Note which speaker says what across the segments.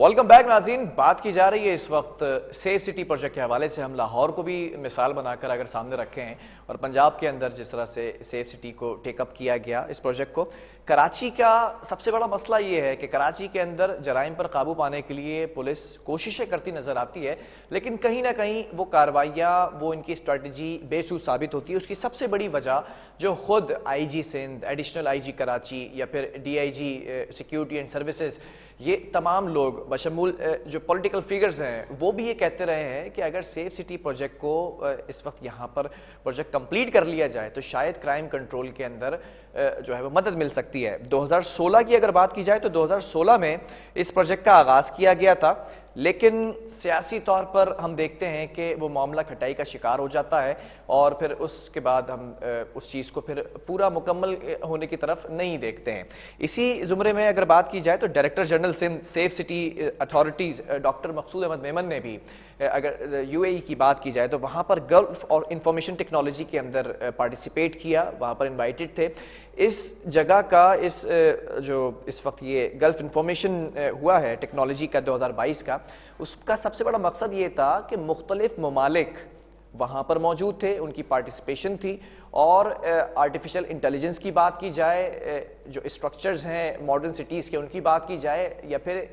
Speaker 1: Welcome back ناظرین. بات کی جا رہی ہے اس وقت سیف سٹی پروجیکٹ کے حوالے سے. ہم لاہور کو بھی مثال بنا کر اگر سامنے رکھے ہیں اور پنجاب کے اندر جس طرح سے سیف سٹی کو ٹیک اپ کیا گیا اس پروجیکٹ کو. کراچی کا سب سے بڑا مسئلہ یہ ہے کہ کراچی کے اندر جرائم پر قابو پانے کے لیے پولیس کوششیں کرتی نظر آتی ہے، لیکن کہیں نہ کہیں وہ کارروائیاں، وہ ان کی اسٹریٹجی بے سود ثابت ہوتی ہے. اس کی سب سے بڑی وجہ جو خود I G Sindh, additional I G Karachi یا پھر D I G security and services, یہ تمام لوگ بشمول جو پولیٹیکل فیگرز ہیں وہ بھی یہ کہتے رہے ہیں کہ اگر سیف سٹی پروجیکٹ کو اس وقت یہاں پر پروجیکٹ کمپلیٹ کر لیا جائے تو شاید کرائم کنٹرول کے اندر جو ہے وہ مدد مل سکتی ہے. 2016 کی اگر بات کی جائے تو 2016 میں اس پروجیکٹ کا آغاز کیا گیا تھا، لیکن سیاسی طور پر ہم دیکھتے ہیں کہ وہ معاملہ کھٹائی کا شکار ہو جاتا ہے اور پھر اس کے بعد ہم اس چیز کو پھر پورا مکمل ہونے کی طرف نہیں دیکھتے ہیں. اسی زمرے میں اگر بات کی جائے تو director general Sindh safe city authorities doctor Maqsood Ahmed Memon نے بھی اگر یو اے ای کی بات کی جائے تو وہاں پر گلف اور انفارمیشن ٹیکنالوجی کے اندر پارٹیسپیٹ کیا، وہاں پر انوائٹڈ تھے. اس جگہ کا جو اس وقت یہ گلف انفارمیشن ہوا ہے ٹیکنالوجی کا 2022 کا، اس کا سب سے بڑا مقصد یہ تھا کہ مختلف ممالک وہاں پر موجود تھے، ان کی پارٹیسپیشن تھی. اور آرٹیفیشل انٹیلیجنس کی بات کی جائے، جو اسٹرکچرز ہیں ماڈرن سٹیز کے ان کی بات کی جائے یا پھر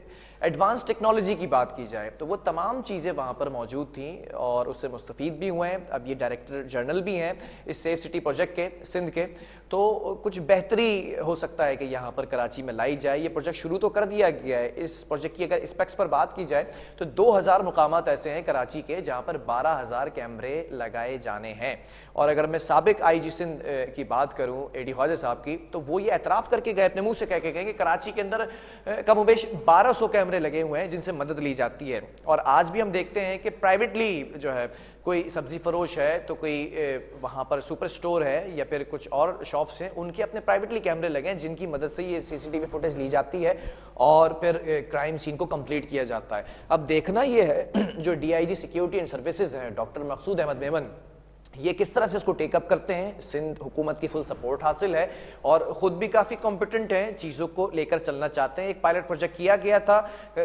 Speaker 1: ایڈوانس ٹیکنالوجی کی بات کی جائے، تو وہ تمام چیزیں وہاں پر موجود تھیں اور اس سے مستفید بھی ہوئے ہیں. اب یہ ڈائریکٹر جنرل بھی ہیں اس سیف سٹی پروجیکٹ کے سندھ کے، تو کچھ بہتری ہو سکتا ہے کہ یہاں پر کراچی میں لائی جائے. یہ پروجیکٹ شروع تو کر دیا گیا ہے. اس پروجیکٹ کی اگر اسپیکس پر بات کی جائے تو 2000 مقامات ایسے ہیں کراچی کے جہاں پر 12000 کیمرے لگائے جانے ہیں. اور اگر میں سابق آئی جی سندھ کی بات کروں اے ڈی خواجہ صاحب کی، تو وہ یہ اعتراف کر کے گئے، اپنے منہ سے کہہ کے گئے کہ کراچی کے اندر کم و بیش 1200 کیمرے لگے ہوئے ہیں جن سے مدد لی جاتی ہے. اور آج بھی ہم دیکھتے ہیں کہ پرائیویٹلی جو ہے کوئی سبزی فروش ہے تو کوئی وہاں پر سپر سٹور ہے یا پھر کچھ اور شاپس ہیں، ان کے اپنے پرائیویٹلی کیمرے لگے ہیں جن کی مدد سے یہ سی سی ٹی وی فوٹیج لی جاتی ہے اور پھر کرائم سین کو کمپلیٹ کیا جاتا ہے. اب دیکھنا یہ ہے جو D I G security and services ہیں ڈاکٹر مقصود احمد میمن، یہ کس طرح سے اس کو ٹیک اپ کرتے ہیں. سندھ حکومت کی فل سپورٹ حاصل ہے اور خود بھی کافی کمپیٹنٹ ہیں، چیزوں کو لے کر چلنا چاہتے ہیں. ایک پائلٹ پروجیکٹ کیا گیا تھا،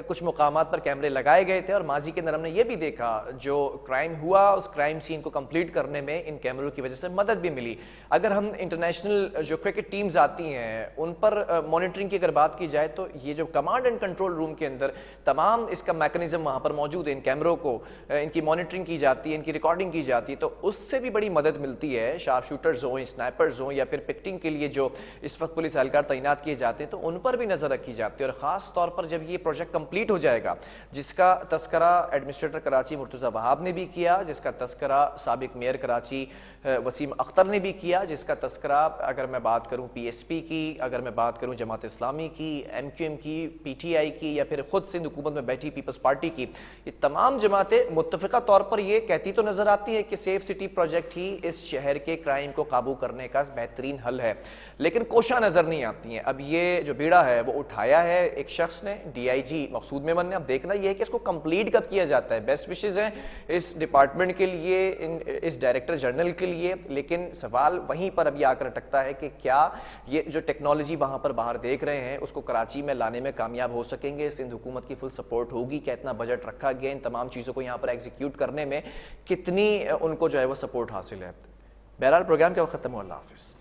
Speaker 1: کچھ مقامات پر کیمرے لگائے گئے تھے اور ماضی کے اندر ہم نے یہ بھی دیکھا جو کرائم ہوا اس کرائم سین کو کمپلیٹ کرنے میں ان کیمروں کی وجہ سے مدد بھی ملی. اگر ہم انٹرنیشنل جو کرکٹ ٹیمز آتی ہیں ان پر مانیٹرنگ کی اگر بات کی جائے تو یہ جو کمانڈ اینڈ کنٹرول روم کے اندر تمام اس کا میکنزم وہاں پر موجود ہے. ان کیمروں کو ان کی مانیٹرنگ کی جاتی ہے، ان کی ریکارڈنگ کی جاتی ہے، تو اس سے بھی بڑی مدد ملتی ہے. شارپ شوٹرز ہوں، اسنائپرز ہوں یا پھر پکٹنگ کے لیے جو اس وقت پولیس اہلکار تعینات کیے جاتے ہیں تو ان پر بھی نظر رکھی جاتی ہے. اور خاص طور پر جب یہ پروجیکٹ کمپلیٹ ہو جائے گا، جس کا تذکرہ ایڈمنسٹریٹر کراچی مرتضی وہاب نے بھی کیا، جس کا تذکرہ سابق میئر کراچی وسیم اختر نے بھی کیا، جس کا تذکرہ اگر میں بات کروں پی ایس پی کی، اگر میں بات کروں جماعت اسلامی کی، ایم کیو ایم کی، پی ٹی آئی کی یا پھر خود سندھ حکومت میں بیٹھی پیپلز پارٹی کی، یہ تمام جماعتیں متفقہ طور پر یہ کہتی تو نظر آتی ہے کہ سیف سٹی پروجیکٹ ہی اس شہر کے کرائم کو قابو کرنے کا بہترین حل ہے، لیکن کوشاں نظر نہیں آتی ہیں. اب یہ جو بیڑا ہے وہ اٹھایا ہے ایک شخص نے، ڈی آئی جی مقصود میمن نے. اب دیکھنا یہ ہے کہ اس کو کمپلیٹ کب کیا جاتا ہے. بیسٹ وشز ہیں اس ڈپارٹمنٹ کے لیے، اس ڈائریکٹر جنرل کے لیے، لیکن سوال وہیں پر اب یہ آ کر اٹکتا ہے کہ کیا یہ جو ٹیکنالوجی وہاں پر باہر دیکھ رہے ہیں اس کو کراچی میں لانے میں کامیاب ہو سکیں گے. سندھ حکومت کی فل سپورٹ ہوگی، کیا اتنا بجٹ رکھا گیا ان تمام چیزوں کو یہاں پر ایگزیکیوٹ کرنے میں، کتنی ان کو جو ہے وہ سپورٹ حاصل ہے. بہرحال پروگرام کا وقت ختم ہوا. اللہ حافظ.